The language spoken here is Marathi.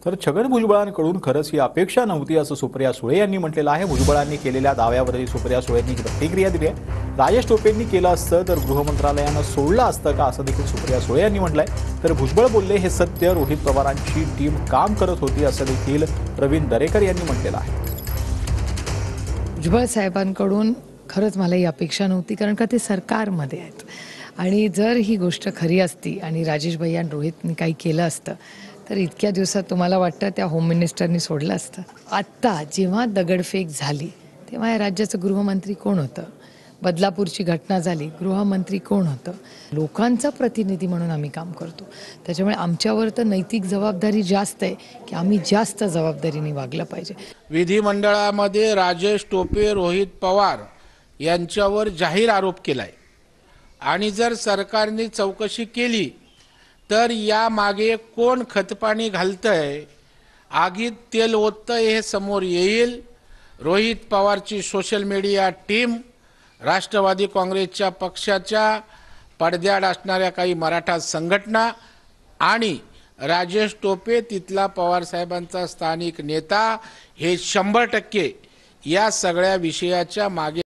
तर छगन भुजबळांकडून खरंच ही अपेक्षा नव्हती असं सुप्रिया सुळे यांनी म्हटलेलं आहे। भुजबळांनी केलेल्या दाव्यावरही सुप्रिया सुळेंनी प्रतिक्रिया दिली आहे। राजेश टोपेंनी केलं असतं तर गृहमंत्रालयानं सोडलं असतं का असं देखील सुप्रिया सुळे यांनी म्हटलंय। तर भुजबळ बोलले हे सत्य, रोहित पवारांची टीम काम करत होती असं देखील प्रवीण दरेकर यांनी म्हटलेलं आहे। भुजबळ साहेबांकडून खरंच मला ही अपेक्षा नव्हती, कारण का ते सरकारमध्ये आहेत आणि जर ही गोष्ट खरी असती आणि राजेश भैया आणि रोहितनी काही केलं असतं तर इतक्या दिवसात तुम्हाला वाटतं त्या होम मिनिस्टरनी सोडलं असतं? आत्ता जेव्हा दगडफेक झाली तेव्हा या राज्याचं गृहमंत्री कोण होतं? बदलापूरची घटना झाली, गृहमंत्री कोण होतं? लोकांचा प्रतिनिधी म्हणून आम्ही काम करतो, त्याच्यामुळे आमच्यावर तर नैतिक जबाबदारी जास्त आहे की आम्ही जास्त जबाबदारीने वागलं पाहिजे। विधिमंडळामध्ये राजेश टोपे, रोहित पवार यांच्यावर जाहीर आरोप केलाय आणि जर सरकारने चौकशी केली तर या मागे कोण खतपाणी घालतंय, आगीत तेल ओततंय हे समोर येईल। रोहित पवारची सोशल मीडिया टीम, राष्ट्रवादी काँग्रेसच्या पक्षाच्या पडद्याआड असणाऱ्या काही मराठा संघटना आणि राजेश टोपे तिथला पवार साहेबांचा स्थानिक नेता हे 100% या सगळ्या विषयाच्या मागे